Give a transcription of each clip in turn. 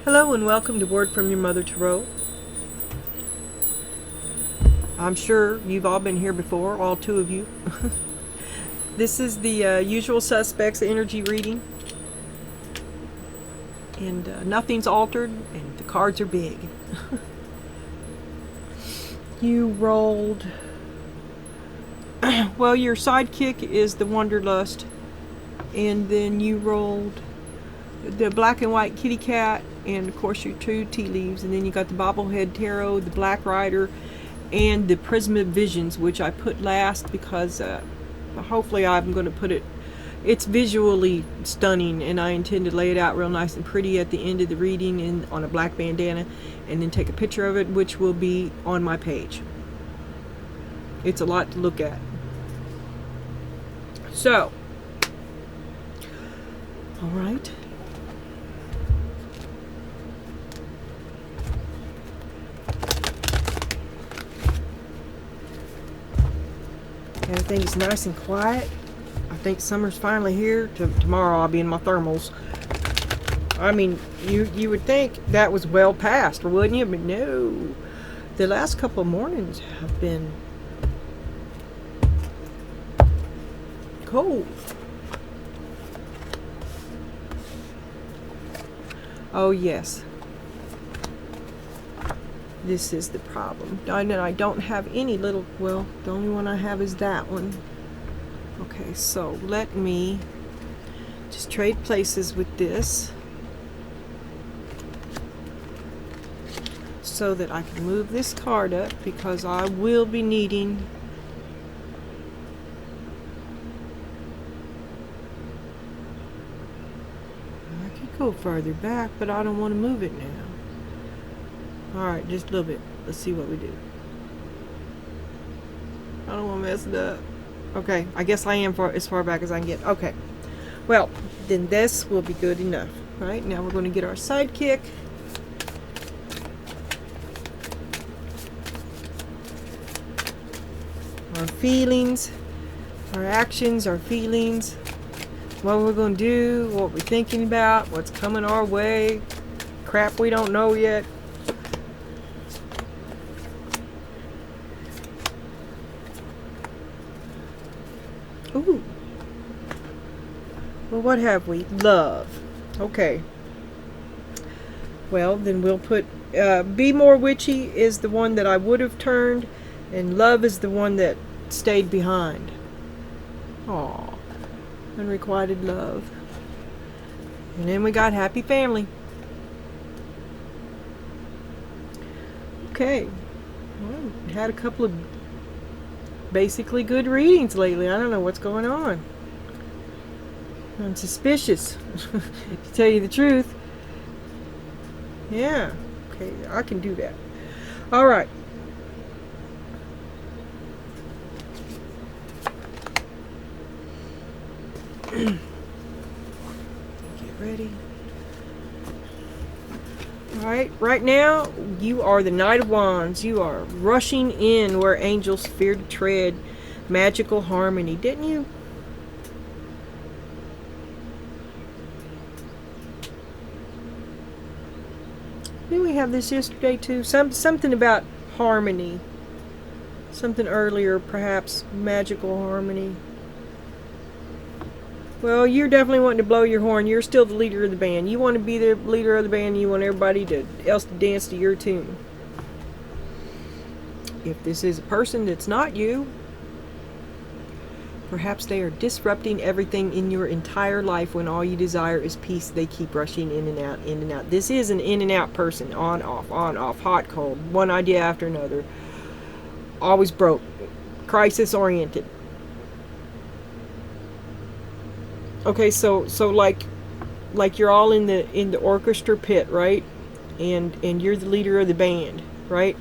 Hello and welcome to Word from Your Mother Tarot. I'm sure you've all been here before, all two of you. This is the usual suspects energy reading. And nothing's altered and the cards are big. You rolled... well, your sidekick is the Wanderlust. And then you rolled the black and white kitty cat, and of course your two tea leaves, and then you got the bobblehead tarot, the black rider, and the prism of visions, which I put last because hopefully I'm going to put it, it's visually stunning, and I intend to lay it out real nice and pretty at the end of the reading and on a black bandana, and then take a picture of it, which will be on my page. It's a lot to look at. So, all right. Everything's nice and quiet. I think summer's finally here. Tomorrow I'll be in my thermals. I mean, you would think that was well past, wouldn't you? But no. The last couple of mornings have been cold. Oh yes. This is the problem. I don't have any little, well, the only one I have is that one. Okay, so let me just trade places with this so that I can move this card up, because I will be needing I could go further back, but I don't want to move it now. Alright, just a little bit. Let's see what we do. I don't want to mess it up. Okay, I guess I am as far back as I can get. Okay. Well, then this will be good enough. Right, now we're going to get our sidekick. Our feelings. Our actions, our feelings. What we're going to do. What we're thinking about. What's coming our way. Crap we don't know yet. Ooh. Well, what have we? Love. Okay. Well, then we'll put... Be More Witchy is the one that I would have turned, and Love is the one that stayed behind. Aww. Unrequited love. And then we got Happy Family. Okay. Well, had a couple of basically good readings lately. I don't know what's going on. I'm suspicious, to tell you the truth. Yeah. Okay, I can do that. All right. Get ready. Alright, right now, you are the Knight of Wands. You are rushing in where angels fear to tread. Magical harmony, didn't you? Didn't we have this yesterday too? Something about harmony. Something earlier, perhaps. Magical harmony. Well, you're definitely wanting to blow your horn. You're still the leader of the band. You want to be the leader of the band. You want everybody else to dance to your tune. If this is a person that's not you, perhaps they are disrupting everything in your entire life. When all you desire is peace, they keep rushing in and out, in and out. This is an in and out person. On, off, hot, cold. One idea after another. Always broke. Crisis oriented. Okay, so like you're all in the orchestra pit, right? And you're the leader of the band, right?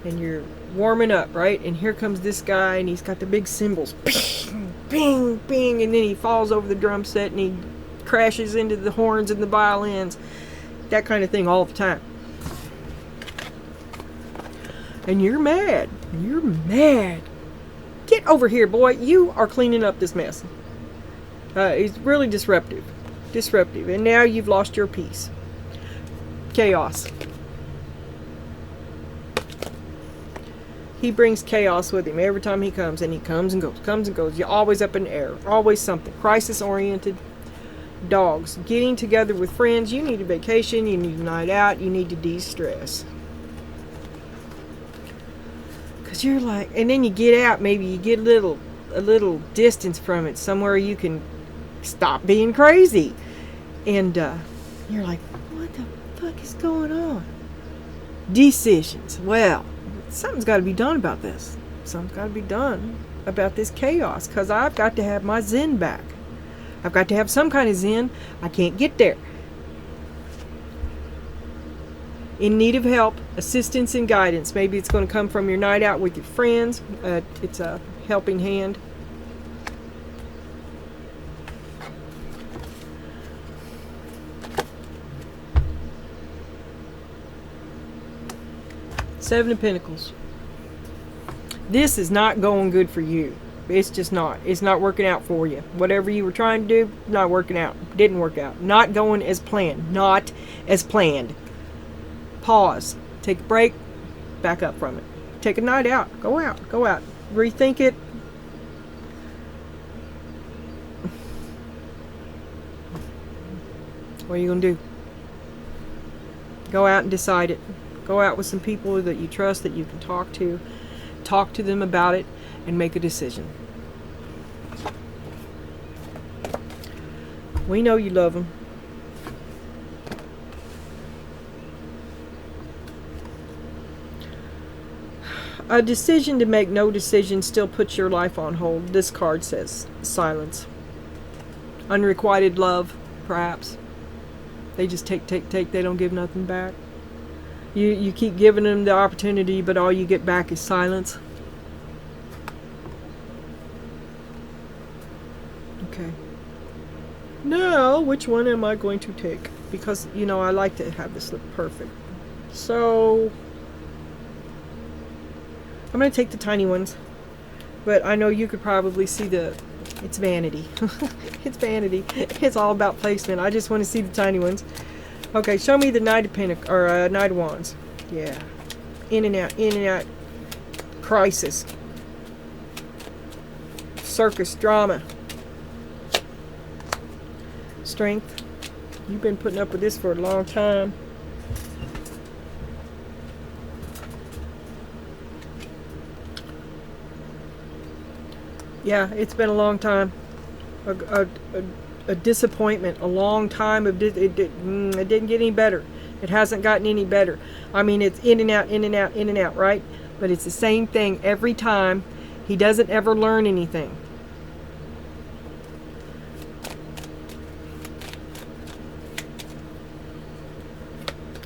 And you're warming up, right? And here comes this guy, and he's got the big cymbals, ping, ping, ping, and then he falls over the drum set and he crashes into the horns and the violins, that kind of thing all the time. And you're mad. You're mad. Get over here, boy. You are cleaning up this mess. It's really disruptive. And now you've lost your peace. Chaos. He brings chaos with him every time he comes, and he comes and goes, comes and goes. You're always up in the air, always something. Crisis oriented. Dogs. Getting together with friends. You need a vacation, you need a night out, you need to de-stress. Because you're like, and then you get out, maybe you get a little distance from it, somewhere you can stop being crazy. And you're like, what the fuck is going on? Decisions. Well, something's got to be done about this. Something's got to be done about this chaos, because I've got to have my zen back. I've got to have some kind of zen. I can't get there. In need of help, assistance, and guidance. Maybe it's going to come from your night out with your friends. It's a helping hand. Seven of Pentacles. This is not going good for you. It's just not. It's not working out for you. Whatever you were trying to do, not working out. Didn't work out. Not going as planned. Not as planned. Pause. Take a break. Back up from it. Take a night out. Go out. Go out. Rethink it. What are you going to do? Go out and decide it. Go out with some people that you trust, that you can talk to. Talk to them about it and make a decision. We know you love them. A decision to make no decision still puts your life on hold. This card says silence. Unrequited love, perhaps. They just take. They don't give nothing back. You keep giving them the opportunity, but all you get back is silence. Okay. Now, which one am I going to take? Because, you know, I like to have this look perfect. So, I'm going to take the tiny ones. But I know you could probably see it's vanity. It's vanity. It's all about placement. I just want to see the tiny ones. Okay, show me the Knight of Pentacles, or Knight of Wands. Yeah. In and out. Crisis. Circus drama. Strength. You've been putting up with this for a long time. Yeah, it's been a long time. A disappointment, a long time of it didn't get any better. It hasn't gotten any better. I mean, it's in and out, right? But it's the same thing every time. He doesn't ever learn anything.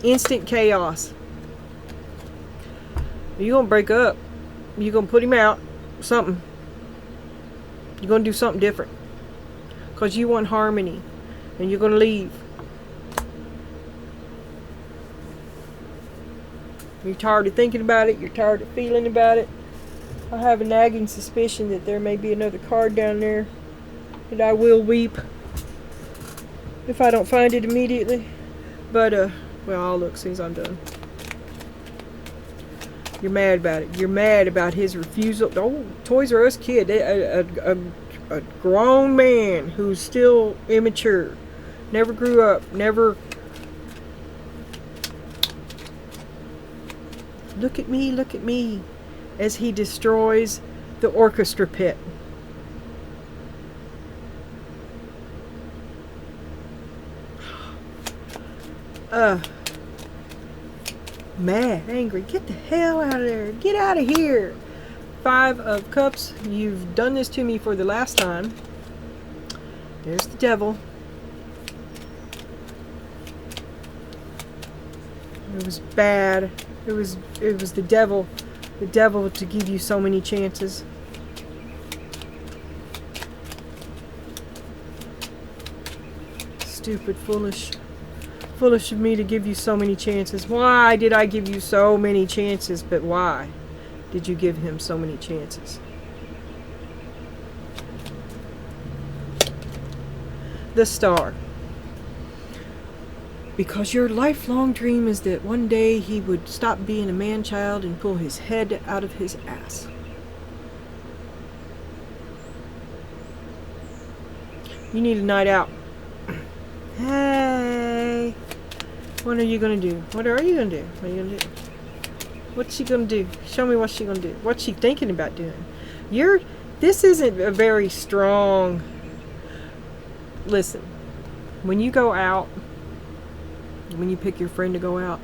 Instant chaos. You're gonna break up. You're gonna put him out. Something. You're gonna do something different. Because you want harmony. And you're going to leave. You're tired of thinking about it. You're tired of feeling about it. I have a nagging suspicion that there may be another card down there. And I will weep. If I don't find it immediately. But, well, I'll look as soon as I'm done. You're mad about it. You're mad about his refusal. Oh, Toys R Us kid. A grown man who's still immature, never grew up, never. Look at me, as he destroys the orchestra pit. Mad, angry, get the hell out of there, get out of here. Five of Cups. You've done this to me for the last time. There's the devil. It was bad. It was the devil. The devil to give you so many chances. Stupid, foolish. Foolish of me to give you so many chances. Why did I give you so many chances? But why did you give him so many chances? The Star. Because your lifelong dream is that one day he would stop being a man-child and pull his head out of his ass. You need a night out. Hey, what are you gonna do? What are you gonna do? What are you gonna do? What's she gonna do? Show me what she's gonna do. What's she thinking about doing? This isn't a very strong. Listen, when you go out, when you pick your friend to go out,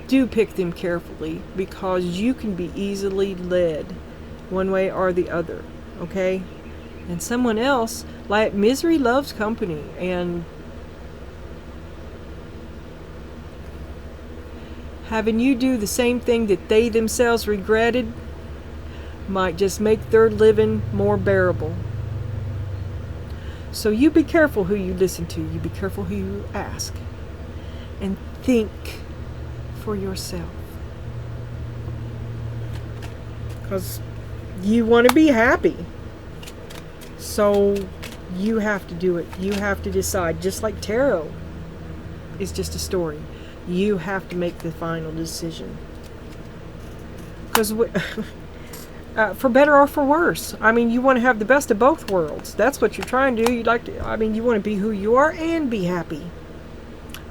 do pick them carefully, because you can be easily led one way or the other, okay? And someone else, like, misery loves company, and having you do the same thing that they themselves regretted might just make their living more bearable. So you be careful who you listen to. You be careful who you ask. And think for yourself. Because you want to be happy. So you have to do it. You have to decide. Just like tarot is just a story. You have to make the final decision. Because for better or for worse. I mean, you want to have the best of both worlds. That's what you're trying to do. You want to be who you are and be happy.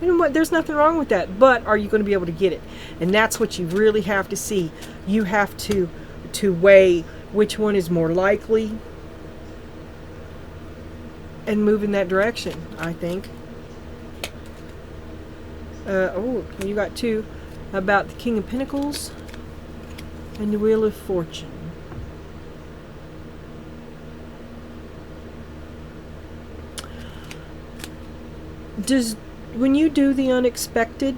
You know what? There's nothing wrong with that. But are you going to be able to get it? And that's what you really have to see. You have to weigh which one is more likely and move in that direction, I think. You got two about the King of Pentacles and the Wheel of Fortune. When you do the unexpected,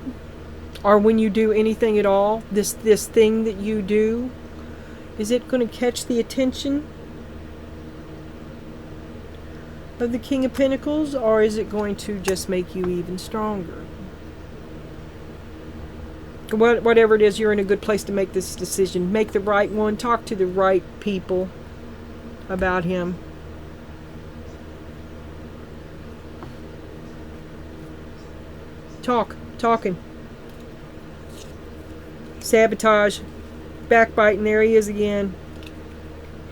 or when you do anything at all, this thing that you do, is it going to catch the attention of the King of Pentacles, or is it going to just make you even stronger? Whatever it is, you're in a good place to make this decision. Make the right one. Talk to the right people about him. Talking. Sabotage. Backbiting. There he is again.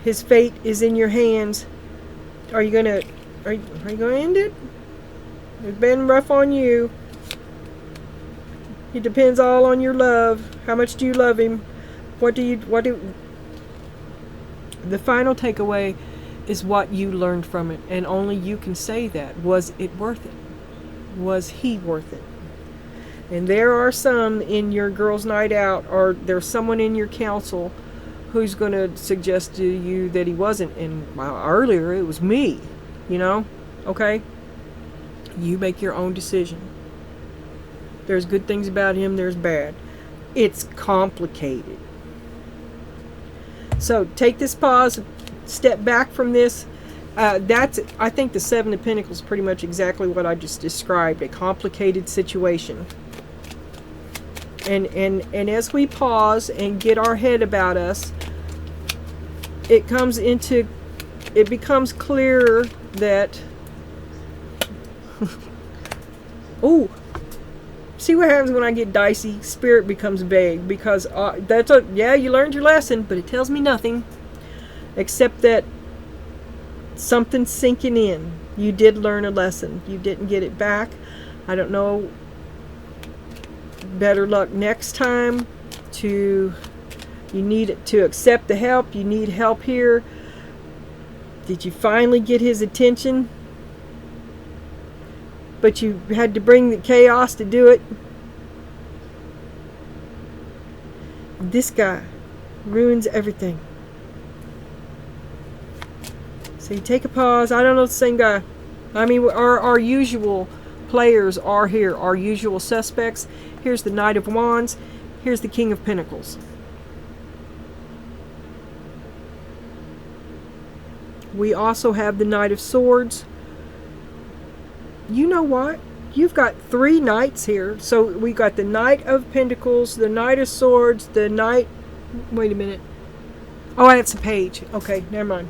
His fate is in your hands. Are you gonna end it? It's been rough on you. It depends all on your love. How much do you love him? The final takeaway is what you learned from it, and only you can say that. Was it worth it? Was he worth it? And there are some in your girls' night out, or there's someone in your council who's going to suggest to you that he wasn't. And earlier it was me, okay? You make your own decision. There's good things about him, there's bad. It's complicated. So take this pause, step back from this. I think the Seven of Pentacles is pretty much exactly what I just described, a complicated situation. And as we pause and get our head about us, it becomes clearer that oh, see what happens when I get dicey? Spirit becomes vague, because you learned your lesson, but it tells me nothing except that something's sinking in. You did learn a lesson. You didn't get it back. I don't know. Better luck next time. You need to accept the help. You need help here. Did you finally get his attention? But you had to bring the chaos to do it. This guy ruins everything. So you take a pause. I don't know if it's the same guy. I mean, our usual players are here. Our usual suspects. Here's the Knight of Wands. Here's the King of Pentacles. We also have the Knight of Swords. You know what? You've got three knights here. So we got the Knight of Pentacles, the Knight of Swords, the Knight... Wait a minute. Oh, that's a page. Okay, never mind.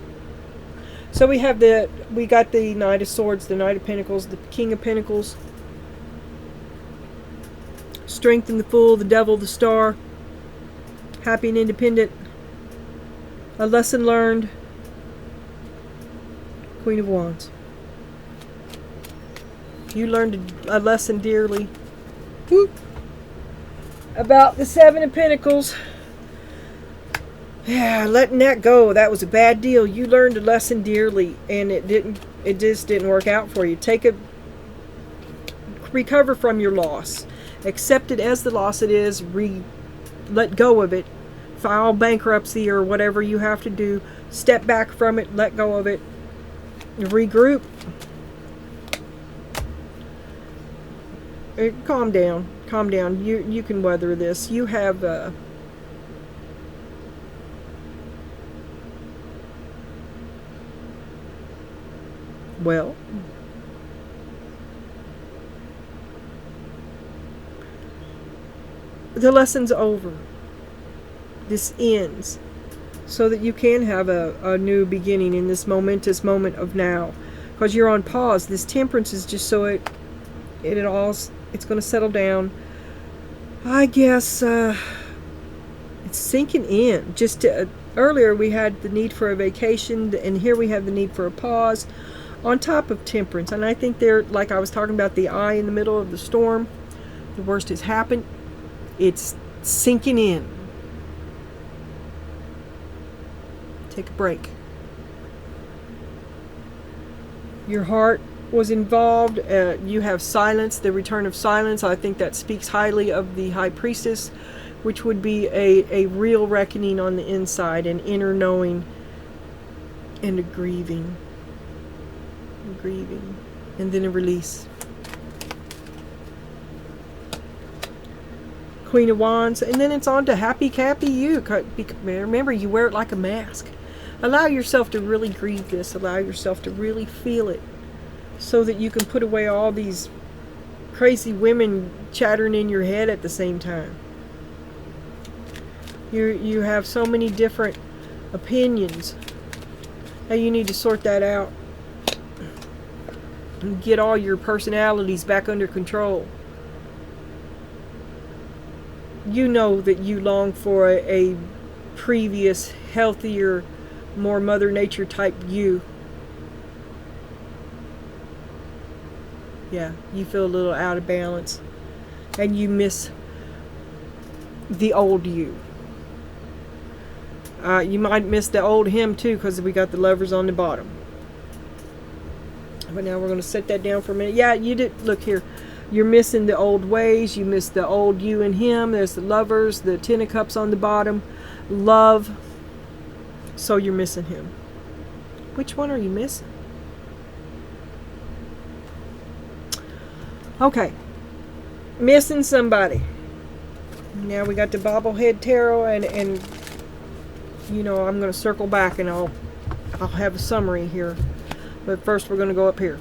So we got the Knight of Swords, the Knight of Pentacles, the King of Pentacles, Strength in the Fool, the Devil, the Star, Happy and Independent, A Lesson Learned, Queen of Wands. You learned a lesson dearly. Whoop. About the Seven of Pentacles. Yeah, letting that go. That was a bad deal. You learned a lesson dearly, and it just didn't work out for you. Recover from your loss. Accept it as the loss it is. Let go of it. File bankruptcy or whatever you have to do. Step back from it. Let go of it. Regroup. Calm down. Calm down. You can weather this. You have well, the lesson's over. This ends so that you can have a new beginning in this momentous moment of now, because you're on pause. This Temperance is just so it's going to settle down. I guess it's sinking in. Earlier we had the need for a vacation, and here we have the need for a pause on top of Temperance. And I think they're, like I was talking about, the eye in the middle of the storm. The worst has happened. It's sinking in. Take a break. Your heart was involved. You have silence, the return of silence. I think that speaks highly of the High Priestess, which would be a real reckoning on the inside, an inner knowing, and a grieving. And then a release. Queen of Wands, and then it's on to happy you. Remember, you wear it like a mask. Allow yourself to really grieve this. Allow yourself to really feel it, so that you can put away all these crazy women chattering in your head at the same time. You have so many different opinions. Now you need to sort that out and get all your personalities back under control. You know that you long for a previous, healthier, more Mother Nature type you. Yeah, you feel a little out of balance, and you miss the old you. You might miss the old him too, because we got the Lovers on the bottom. But now we're going to set that down for a minute. Yeah, you did. Look here. You're missing the old ways. You miss the old you and him. There's the Lovers, the Ten of Cups on the bottom. Love. So you're missing him. Which one are you missing? Okay. Missing somebody. Now we got the Bobblehead Tarot, and you know, I'm going to circle back and I'll have a summary here. But first we're going to go up here.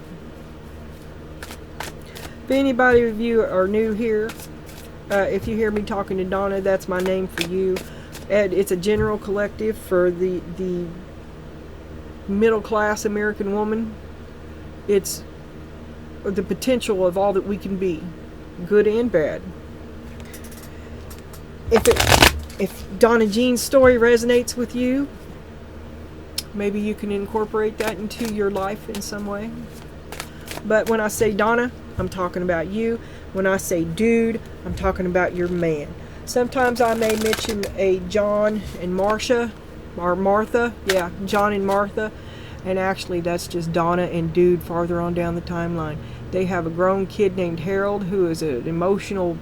If anybody of you are new here, if you hear me talking to Donna, that's my name for you. And it's a general collective for the middle class American woman. It's the potential of all that we can be, good and bad. If Donna Jean's story resonates with you, maybe you can incorporate that into your life in some way. But when I say Donna, I'm talking about you. When I say dude, I'm talking about your man. Sometimes I may mention a John and Marcia, or Martha. Yeah, John and Martha. And actually that's just Donna and dude farther on down the timeline. They have a grown kid named Harold, who is an emotional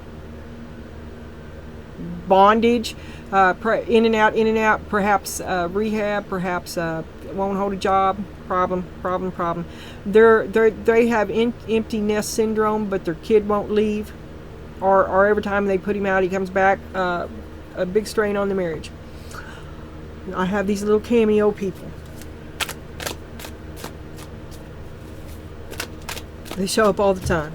bondage, in and out, perhaps rehab, perhaps won't hold a job, problem. They have empty nest syndrome, but their kid won't leave, or every time they put him out, he comes back. A big strain on the marriage. I have these little cameo people. They show up all the time.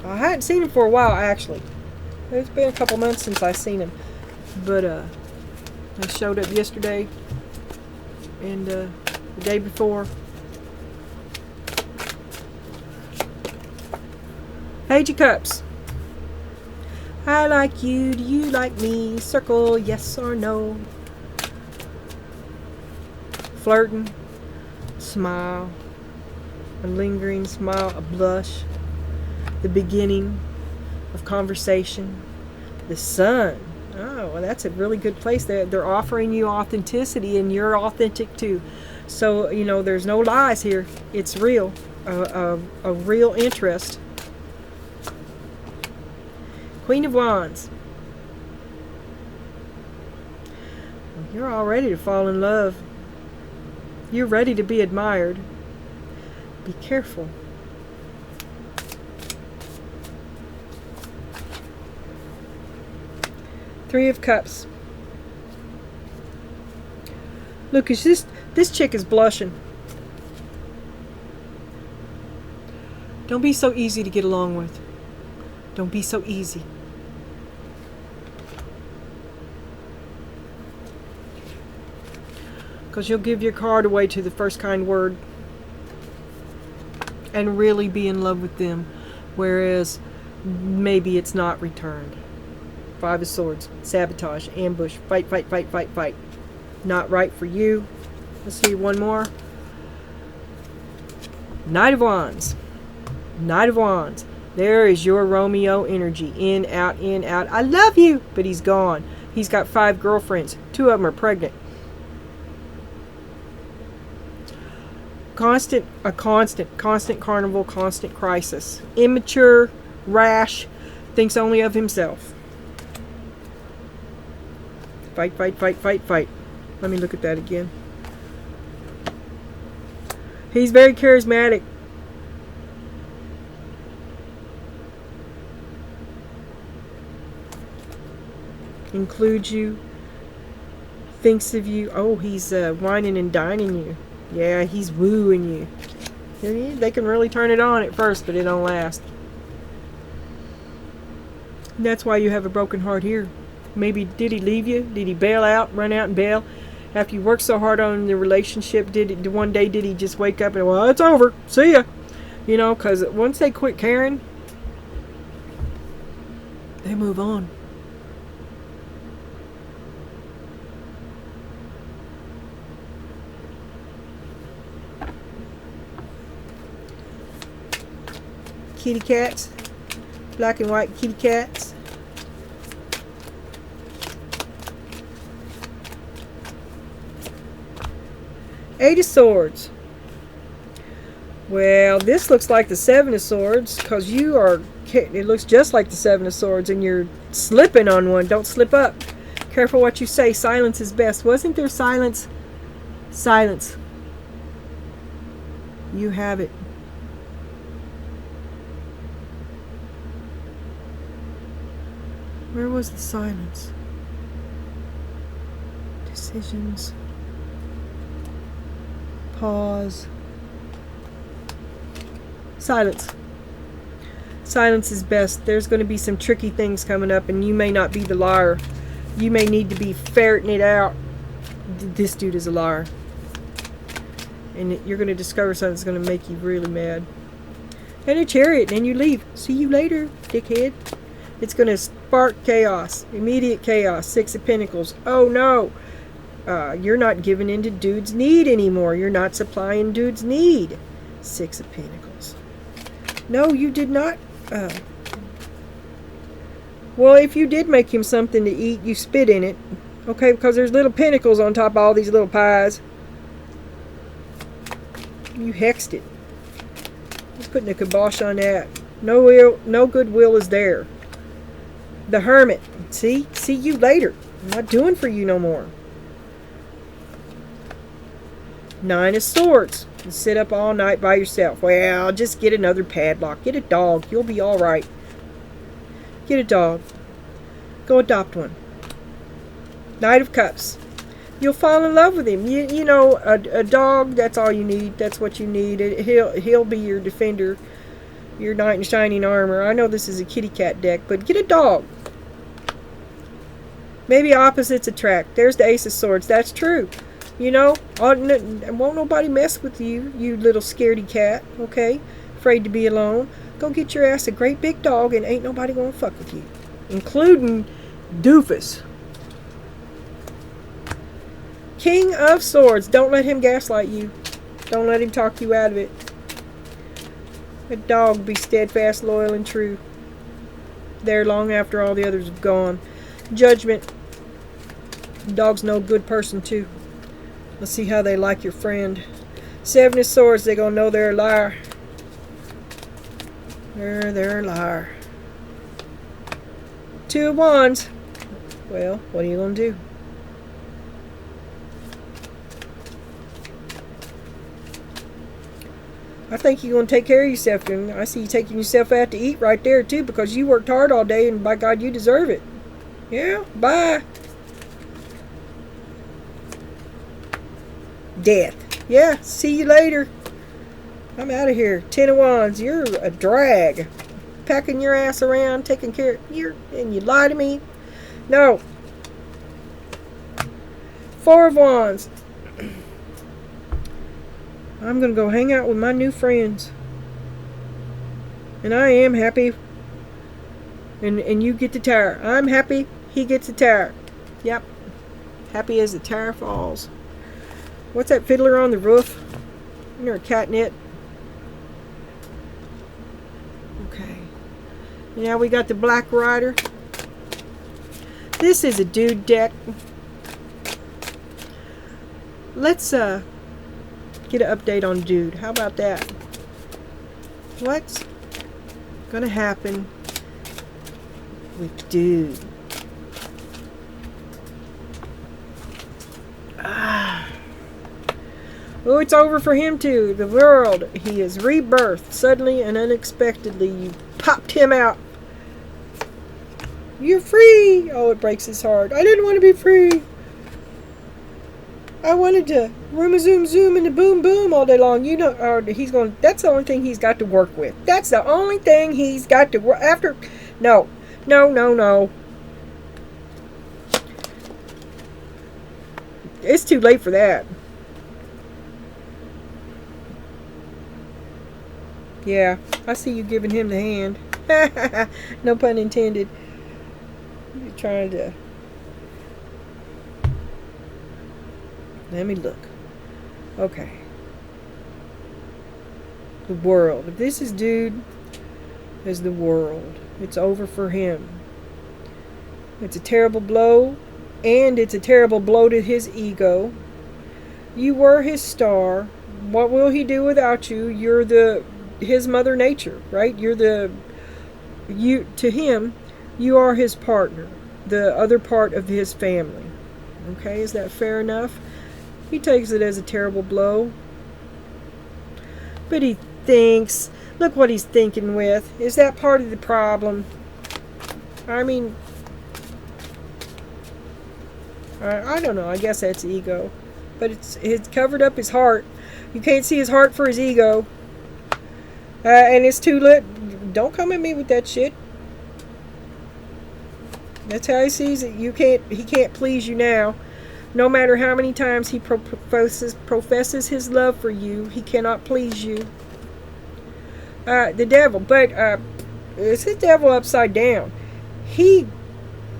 I hadn't seen him for a while, actually. It's been a couple months since I've seen him. But they showed up yesterday. and the day before. Page of Cups. I like you, do you like me? Circle yes or no. Flirting, smile, a lingering smile, a blush, the beginning of conversation. The Sun. Oh, well, that's a really good place. They're offering you authenticity, and you're authentic too. So, you know, there's no lies here. It's real. A real interest. Queen of Wands. You're all ready to fall in love. You're ready to be admired. Be careful. Three of Cups. Lucas, this chick is blushing. Don't be so easy to get along with. Don't be so easy. Because you'll give your card away to the first kind word and really be in love with them, whereas maybe it's not returned. Five of Swords, sabotage, ambush, fight, fight, fight, fight, fight. Not right for you. Let's see one more. Knight of Wands. Knight of Wands. There is your Romeo energy. In, out, in, out. I love you, but he's gone. He's got 5 girlfriends. 2 of them are pregnant. Constant carnival, constant crisis. Immature, rash, thinks only of himself. Fight, fight, fight, fight, fight. Let me look at that again. He's very charismatic. Includes you. Thinks of you. Oh, he's whining and dining you. Yeah, he's wooing you. They can really turn it on at first, but it don't last. And that's why you have a broken heart here. Maybe did he leave you? Did he bail out, run out and bail? After you worked so hard on the relationship, one day did he just wake up and, well, it's over. See ya. You know, because once they quit caring, they move on. Kitty cats, black and white kitty cats. Eight of Swords. Well, this looks like the Seven of Swords because you are, it looks just like the Seven of Swords and you're slipping on one. Don't slip up. Careful what you say. Silence is best. Wasn't there silence? Silence. You have it. Where was the silence? Decisions. Pause. Silence. Silence is best. There's going to be some tricky things coming up, and you may not be the liar. You may need to be ferreting it out. This dude is a liar. And you're going to discover something that's going to make you really mad. And a Chariot, and you leave. See you later, dickhead. It's going to spark chaos. Immediate chaos. 6 of Pentacles. Oh no. You're not giving in to dude's need anymore. You're not supplying dude's need. 6 of Pentacles. No, you did not. Well, if you did make him something to eat, you spit in it. Okay, because there's little pentacles on top of all these little pies. You hexed it. He's putting a kibosh on that. No goodwill is there. The Hermit. See you later. I'm not doing for you no more. 9 of Swords. You sit up all night by yourself. Well, just get another padlock. Get a dog. You'll be all right. Get a dog. Go adopt one. Knight of Cups. You'll fall in love with him. You know, a dog, that's all you need. That's what you need. He'll be your defender. Your knight in shining armor. I know this is a kitty cat deck, but get a dog. Maybe opposites attract. There's the Ace of Swords. That's true. You know, won't nobody mess with you, you little scaredy cat, okay? Afraid to be alone. Go get your ass a great big dog and ain't nobody gonna fuck with you. Including Doofus. King of Swords. Don't let him gaslight you. Don't let him talk you out of it. A dog be steadfast, loyal, and true. There long after all the others have gone. Judgment. Dog's no good person too. Let's see how they like your friend. Seven of Swords. They gonna know they're a liar. They're a liar. Two of Wands. Well, what are you gonna do? I think you're going to take care of yourself. And I see you taking yourself out to eat right there, too, because you worked hard all day, and by God, you deserve it. Yeah, bye. Death. Yeah, see you later. I'm out of here. 10 of Wands. You're a drag. Packing your ass around, taking care of you, and you lie to me. No. 4 of Wands. I'm going to go hang out with my new friends. And I am happy. And you get the tower. I'm happy. He gets the tower. Yep. Happy as the tower falls. What's that fiddler on the roof? You're a catnip. Okay. Now we got the Black Rider. This is a dude deck. Let's get an update on dude. How about that? What's gonna happen with dude? Oh, it's over for him too. The world. He is rebirthed. Suddenly and unexpectedly, you popped him out. You're free! Oh, it breaks his heart. I didn't want to be free. I wanted to zoom zoom and the boom boom all day long. You know, he's going. That's the only thing he's got to work with. That's the only thing he's got to work after. No. It's too late for that. Yeah, I see you giving him the hand. No pun intended. You're trying to. Let me look. Okay. The world. If this is dude, is the world. It's over for him. It's a terrible blow, and it's a terrible blow to his ego. You were his star. What will he do without you? You're his mother nature, right? To him, you are his partner, the other part of his family. Okay, is that fair enough? He takes it as a terrible blow. But he thinks, look what he's thinking with. Is that part of the problem? I mean, I don't know. I guess that's ego. But it's covered up his heart. You can't see his heart for his ego. And it's too lit. Don't come at me with that shit. That's how he sees it. He can't please you now. No matter how many times he professes his love for you, he cannot please you. The devil, but it's the devil upside down. He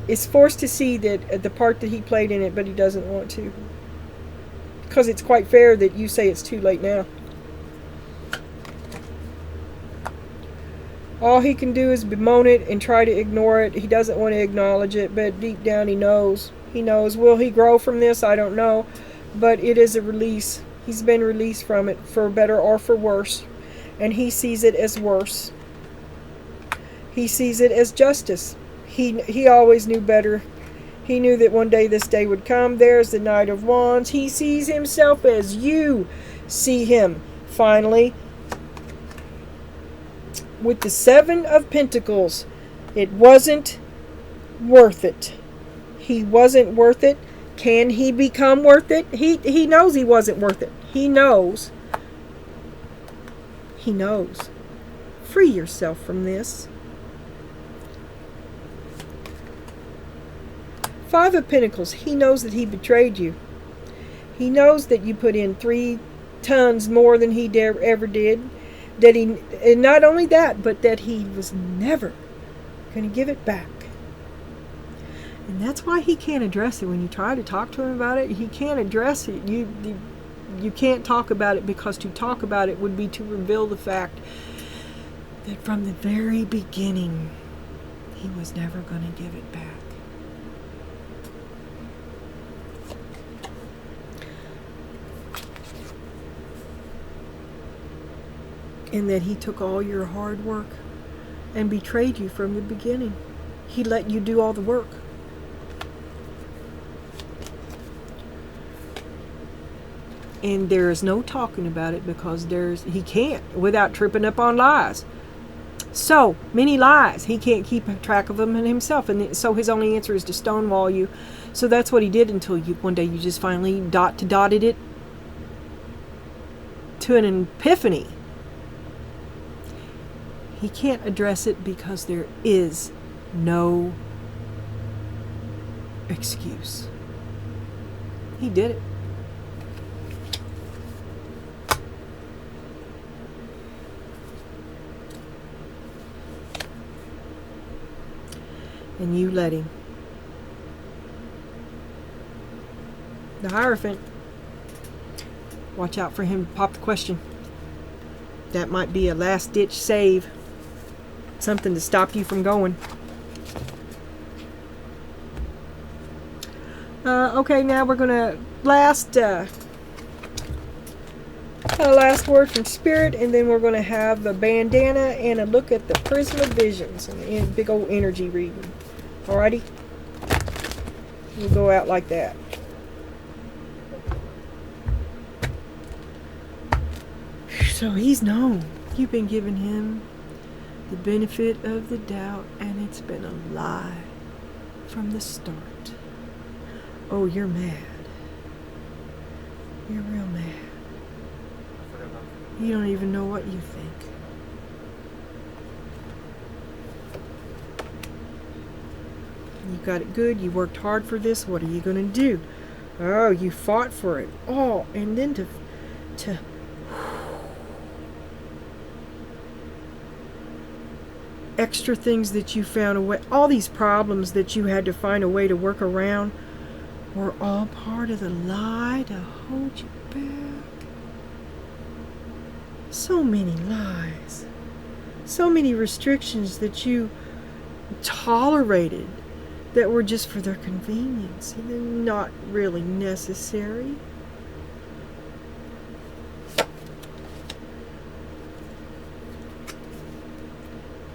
is forced to see that the part that he played in it, but he doesn't want to. Because it's quite fair that you say it's too late now. All he can do is bemoan it and try to ignore it. He doesn't want to acknowledge it, but deep down he knows. He knows. Will he grow from this? I don't know. But it is a release. He's been released from it, for better or for worse. And he sees it as worse. He sees it as justice. He always knew better. He knew that one day this day would come. There's the Knight of Wands. He sees himself as you see him. Finally, with the Seven of Pentacles, it wasn't worth it. He wasn't worth it. Can he become worth it? He knows he wasn't worth it. He knows. He knows. Free yourself from this. Five of Pentacles. He knows that he betrayed you. He knows that you put in 3 tons more than he ever did. And not only that, but that he was never going to give it back. And that's why he can't address it. When you try to talk to him about it, he can't address it. You can't talk about it, because to talk about it would be to reveal the fact that from the very beginning, he was never going to give it back. And that he took all your hard work and betrayed you from the beginning. He let you do all the work. And there is no talking about it, because he can't without tripping up on lies. So many lies, he can't keep track of them himself, and so his only answer is to stonewall you. So that's what he did until one day you just finally dotted it to an epiphany. He can't address it because there is no excuse. He did it. And you let him. The Hierophant, watch out for him to pop the question. That might be a last-ditch save. Something to stop you from going. Okay, now we're going to last word from Spirit, and then we're going to have a bandana and a look at the Prism of Visions and a big old energy reading. Alrighty? We'll go out like that. So he's known. You've been giving him the benefit of the doubt, and it's been a lie from the start. Oh, you're mad. You're real mad. You don't even know what you think. You got it good. You worked hard for this. What are you going to do? Oh, you fought for it. Oh, and then to extra things that you found a way, all these problems that you had to find a way to work around were all part of the lie to hold you back. So many lies. So many restrictions that you tolerated that were just for their convenience and they're not really necessary.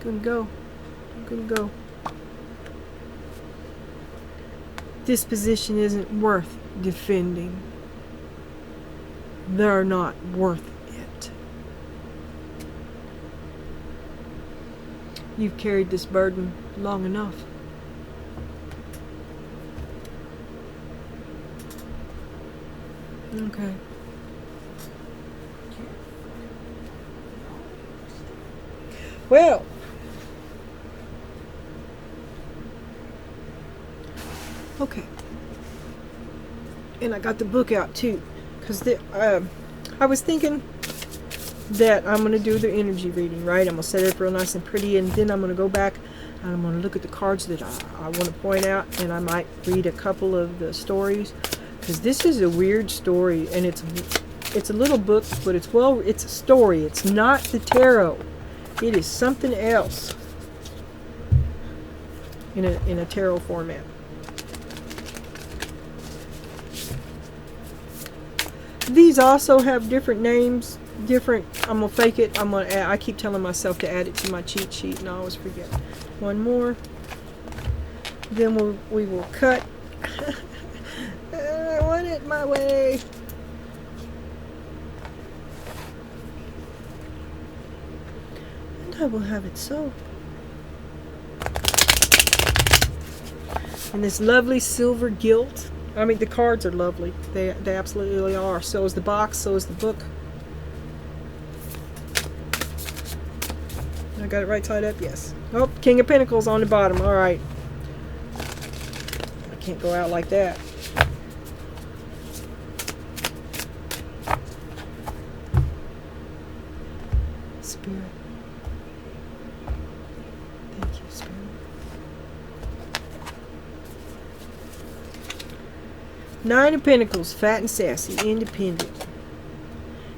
I'm gonna go. This position isn't worth defending. They're not worth it. You've carried this burden long enough. Okay. Well, okay. And I got the book out too, because I was thinking that I'm going to do the energy reading, right? I'm going to set it up real nice and pretty, and then I'm going to go back and I'm going to look at the cards that I want to point out, and I might read a couple of the stories, because this is a weird story, and it's a little book, but it's a story. It's not the tarot. It is something else in a tarot format. These also have different names, I'm gonna fake it. I keep telling myself to add it to my cheat sheet, and I always forget. One more. Then we will cut. I want it my way. And I will have it so. And this lovely silver gilt. I mean, the cards are lovely. They absolutely are. So is the box. So is the book. I got it right tied up? Yes. Oh, King of Pentacles on the bottom. All right. I can't go out like that. Nine of Pentacles, fat and sassy, independent.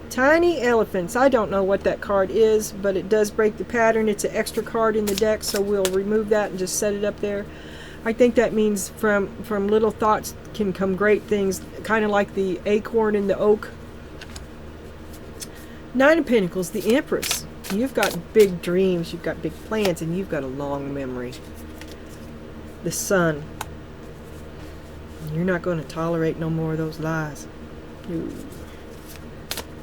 Tiny elephants. I don't know what that card is, but it does break the pattern. It's an extra card in the deck, so we'll remove that and just set it up there. I think that means from little thoughts can come great things, kind of like the acorn and the oak. Nine of Pentacles, the Empress. You've got big dreams, you've got big plans, and you've got a long memory. The Sun. You're not going to tolerate no more of those lies. No.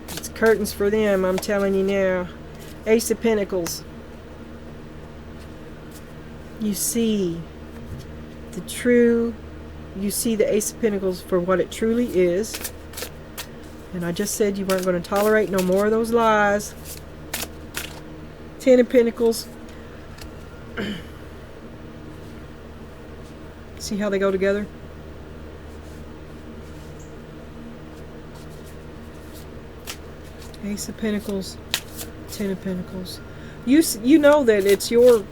It's curtains for them, I'm telling you now. Ace of Pentacles. You see the true, you see the Ace of Pentacles for what it truly is. And I just said you weren't going to tolerate no more of those lies. Ten of Pentacles. See how they go together? Ace of Pentacles, Ten of Pentacles. You know that it's you're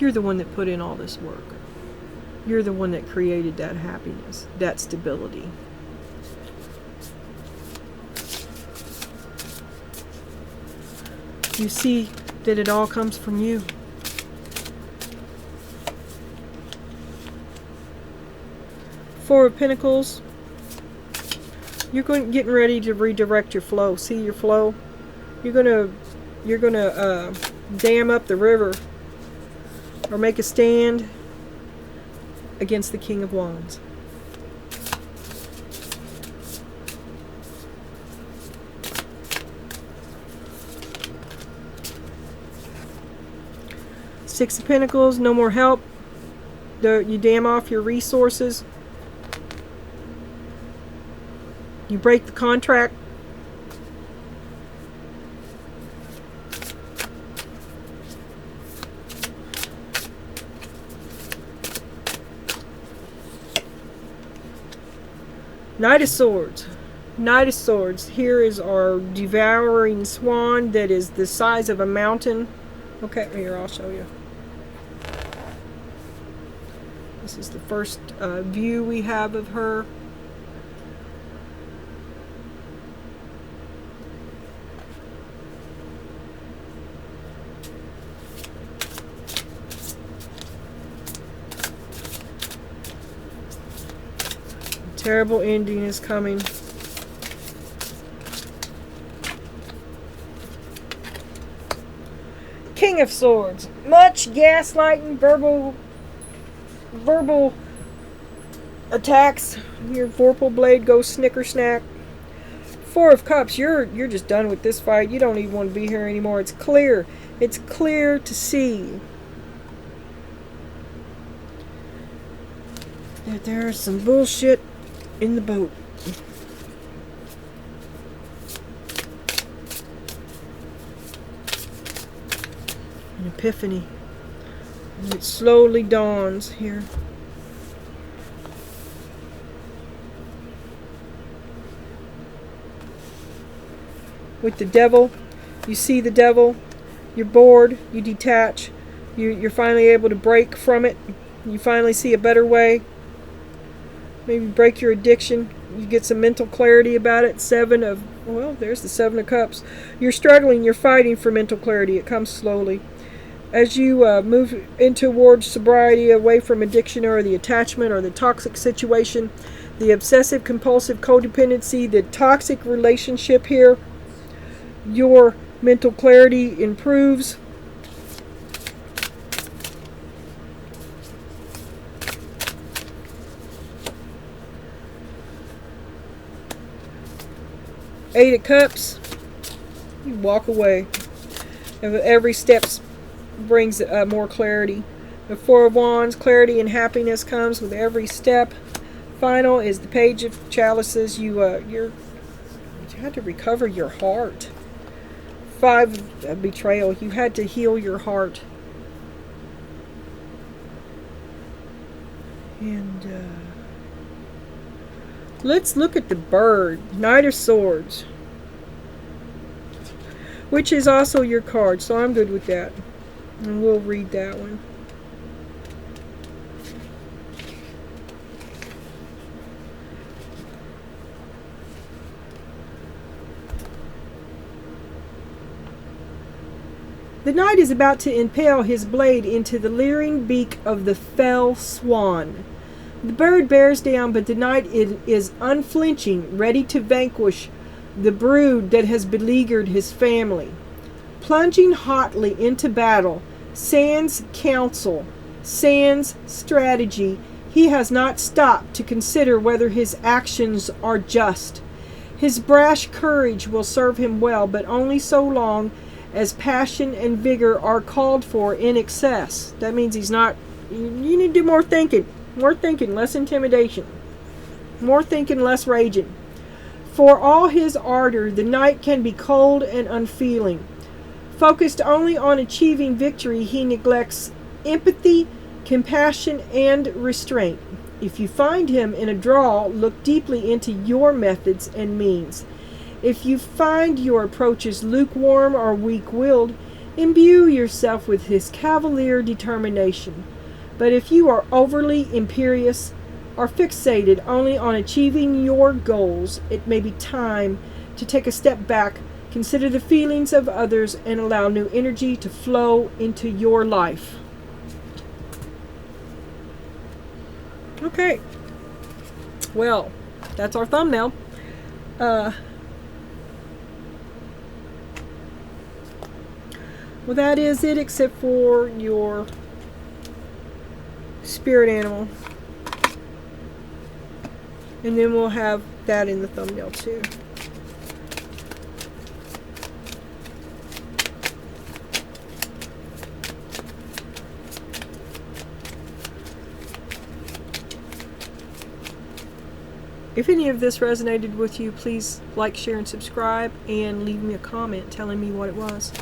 the one that put in all this work. You're the one that created that happiness, that stability. You see that it all comes from you. Four of Pentacles. You're getting ready to redirect your flow. See your flow? You're gonna dam up the river or make a stand against the King of Wands. Six of Pentacles, no more help. You dam off your resources. You break the contract. Knight of Swords. Knight of Swords. Here is our devouring swan that is the size of a mountain. Okay, here, I'll show you. This is the first view we have of her. Terrible ending is coming. King of Swords. Much gaslighting, verbal attacks. Your vorpal blade goes snicker snack. Four of Cups. You're just done with this fight. You don't even want to be here anymore. It's clear. It's clear to see that there's some bullshit in the boat. An epiphany. And it slowly dawns here. With the Devil, you see the Devil, you're bored, you detach, you're finally able to break from it, you finally see a better way. Maybe break your addiction. You get some mental clarity about it. There's the Seven of Cups. You're struggling. You're fighting for mental clarity. It comes slowly. As you move towards sobriety, away from addiction or the attachment or the toxic situation, the obsessive compulsive codependency, the toxic relationship here, your mental clarity improves. Eight of Cups, you walk away. Every step brings more clarity. The Four of Wands, clarity and happiness comes with every step. Final is the Page of Chalices. You had to recover your heart. Five of Betrayal. You had to heal your heart. And let's look at the bird. Knight of Swords. Which is also your card, so I'm good with that. And we'll read that one. The knight is about to impale his blade into the leering beak of the fell swan. The bird bears down, but the knight is unflinching, ready to vanquish the brood that has beleaguered his family. Plunging hotly into battle, sans counsel, sans strategy, he has not stopped to consider whether his actions are just. His brash courage will serve him well, but only so long as passion and vigor are called for in excess. That means he's not. You need to do more thinking. More thinking, less intimidation. More thinking, less raging. For all his ardor, the knight can be cold and unfeeling. Focused only on achieving victory, he neglects empathy, compassion, and restraint. If you find him in a draw, look deeply into your methods and means. If you find your approaches lukewarm or weak-willed, imbue yourself with his cavalier determination. But if you are overly imperious or fixated only on achieving your goals, it may be time to take a step back, consider the feelings of others, and allow new energy to flow into your life. Okay. Well, that's our thumbnail. Well, that is it, except for your spirit animal. And then we'll have that in the thumbnail too. If any of this resonated with you, please like, share, and subscribe, and leave me a comment telling me what it was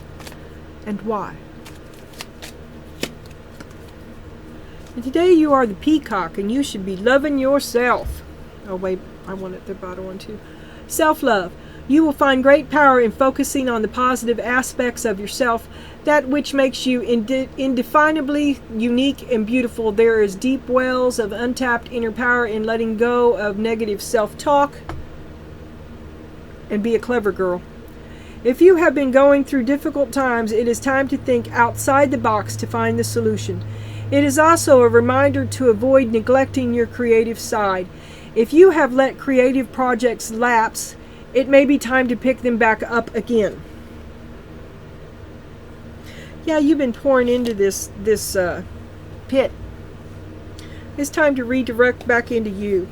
and why. And today you are the peacock, and you should be loving yourself. Oh wait, I wanted the bottom one too. Self-love. You will find great power in focusing on the positive aspects of yourself, that which makes you indefinably unique and beautiful. There is deep wells of untapped inner power in letting go of negative self-talk, and be a clever girl. If you have been going through difficult times, it is time to think outside the box to find the solution. It is also a reminder to avoid neglecting your creative side. If you have let creative projects lapse, it may be time to pick them back up again. Yeah, you've been pouring into this pit. It's time to redirect back into you.